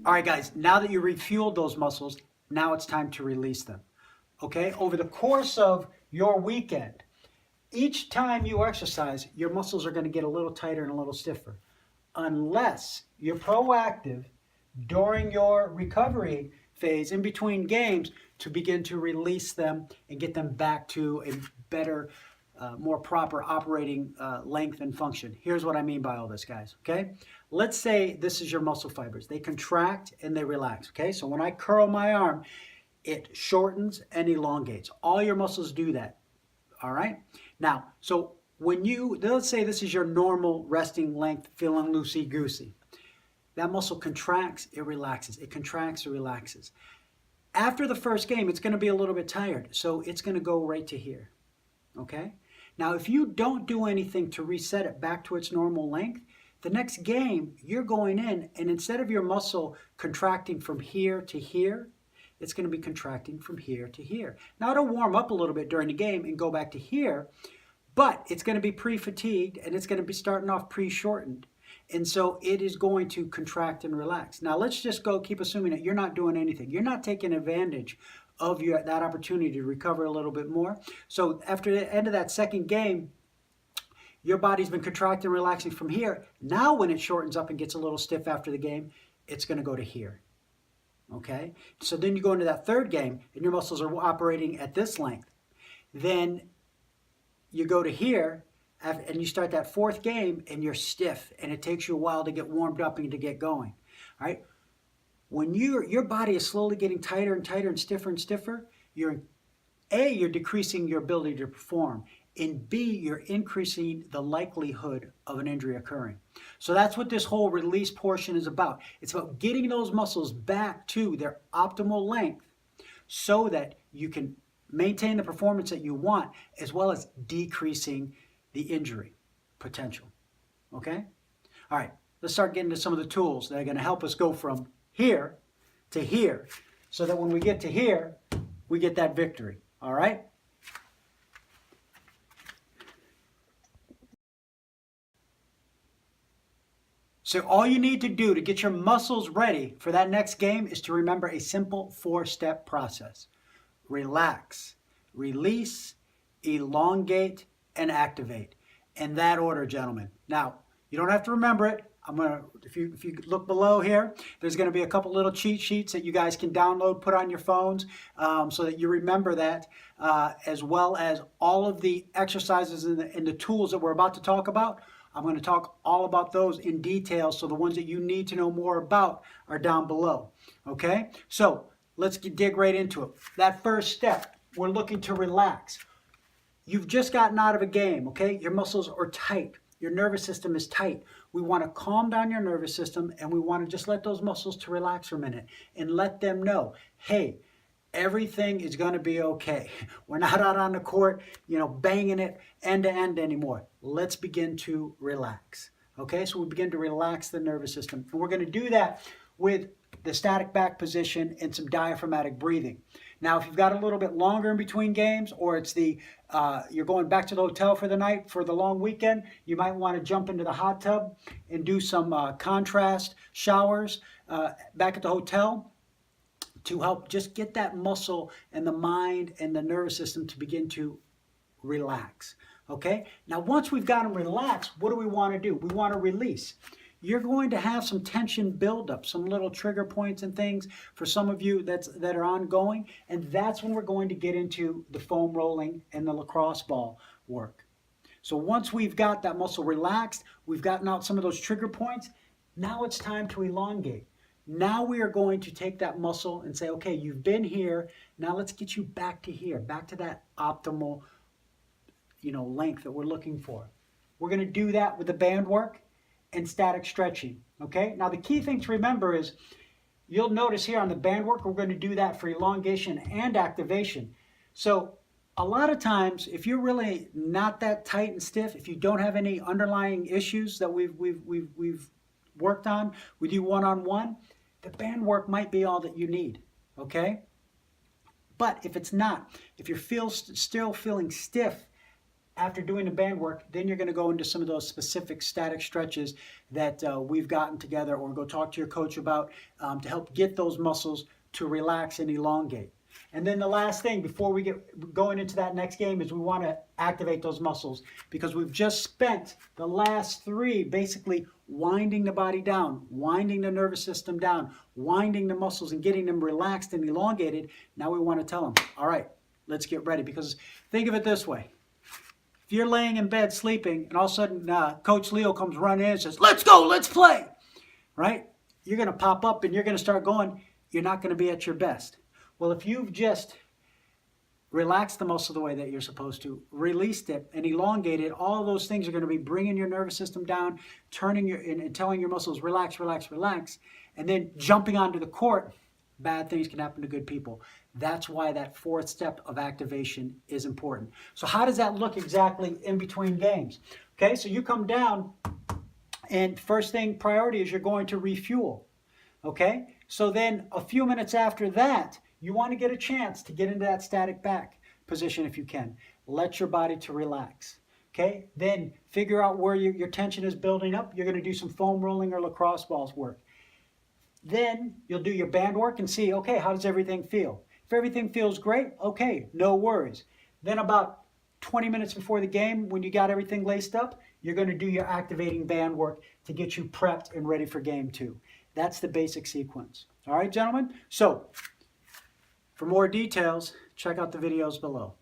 All right, guys, now that you refueled those muscles, now it's time to release them. Okay, over the course of your weekend, each time you exercise, your muscles are going to get a little tighter and a little stiffer. Unless you're proactive during your recovery phase in between games to begin to release them and get them back to a better, more proper operating length and function. Here's what I mean by all this, guys, okay? Let's say this is your muscle fibers. They contract and they relax, okay? So when I curl my arm, it shortens and elongates. All your muscles do that, all right? Now, so when let's say this is your normal resting length, feeling loosey-goosey. That muscle contracts, it relaxes. It contracts, it relaxes. After the first game, it's going to be a little bit tired, so it's going to go right to here, okay? Now, if you don't do anything to reset it back to its normal length, the next game, you're going in, and instead of your muscle contracting from here to here, it's going to be contracting from here to here. Now, it'll warm up a little bit during the game and go back to here, but it's going to be pre-fatigued, and it's going to be starting off pre-shortened. And so it is going to contract and relax. Now, let's just keep assuming that you're not doing anything. You're not taking advantage of that opportunity to recover a little bit more. So after the end of that second game, your body's been contracting and relaxing from here. Now when it shortens up and gets a little stiff after the game, it's going to go to here. Okay? So then you go into that third game and your muscles are operating at this length. Then you go to here and you start that fourth game and you're stiff and it takes you a while to get warmed up and to get going. All right? When your body is slowly getting tighter and tighter and stiffer, you're decreasing your ability to perform, and B, you're increasing the likelihood of an injury occurring. So that's what this whole release portion is about. It's about getting those muscles back to their optimal length so that you can maintain the performance that you want, as well as decreasing the injury potential. Okay? All right, let's start getting to some of the tools that are going to help us go from here to here, so that when we get to here, we get that victory. All right? So all you need to do to get your muscles ready for that next game is to remember a simple 4-step process. Relax, release, elongate, and activate. In that order, gentlemen. Now, you don't have to remember it. If you look below here, there's going to be a couple little cheat sheets that you guys can download, put on your phones, so that you remember that, as well as all of the exercises and the tools that we're about to talk about. I'm going to talk all about those in detail, so the ones that you need to know more about are down below. Okay? So let's dig right into it. That first step, we're looking to relax. You've just gotten out of a game, okay? Your muscles are tight. Your nervous system is tight. We want to calm down your nervous system, and we want to just let those muscles to relax for a minute and let them know, hey, everything is going to be okay. We're not out on the court, banging it end to end anymore. Let's begin to relax. Okay, so we begin to relax the nervous system. And we're going to do that with the static back position and some diaphragmatic breathing. Now, if you've got a little bit longer in between games, or it's you're going back to the hotel for the night for the long weekend, you might want to jump into the hot tub and do some contrast showers back at the hotel to help just get that muscle and the mind and the nervous system to begin to relax. Okay? Now, once we've got them relaxed, what do we want to do? We want to release. You're going to have some tension buildup, some little trigger points and things for some of you that are ongoing, and that's when we're going to get into the foam rolling and the lacrosse ball work. So once we've got that muscle relaxed, we've gotten out some of those trigger points, now it's time to elongate. Now we are going to take that muscle and say, okay, you've been here, now let's get you back to here, back to that optimal, length that we're looking for. We're going to do that with the band work and static stretching, okay? Now, the key thing to remember is you'll notice here on the band work, we're going to do that for elongation and activation. So a lot of times, if you're really not that tight and stiff, if you don't have any underlying issues that we've worked on with you one-on-one, the band work might be all that you need, okay? But if it's not, if you're still feeling stiff after doing the band work, then you're going to go into some of those specific static stretches that we've gotten together, or go talk to your coach about to help get those muscles to relax and elongate. And then the last thing before we get going into that next game is we want to activate those muscles, because we've just spent the last 3 basically winding the body down, winding the nervous system down, winding the muscles and getting them relaxed and elongated. Now we want to tell them, all right, let's get ready. Because think of it this way. If you're laying in bed sleeping and all of a sudden Coach Leo comes running in and says, let's go, let's play, right? You're going to pop up and you're going to start going. You're not going to be at your best. Well, if you've just relaxed the muscle the way that you're supposed to, released it and elongated, all of those things are going to be bringing your nervous system down, turning your and telling your muscles relax, relax, relax, and then jumping onto the court. Bad things can happen to good people. That's why that 4th step of activation is important. So how does that look exactly in between games? Okay, so you come down, and first thing, priority is you're going to refuel. Okay, so then a few minutes after that, you want to get a chance to get into that static back position if you can. Let your body to relax. Okay, then figure out where your tension is building up. You're going to do some foam rolling or lacrosse balls work. Then you'll do your band work and see, okay, how does everything feel? If everything feels great, okay, no worries. Then about 20 minutes before the game, when you got everything laced up, you're going to do your activating band work to get you prepped and ready for game 2. That's the basic sequence. All right, gentlemen? So for more details, check out the videos below.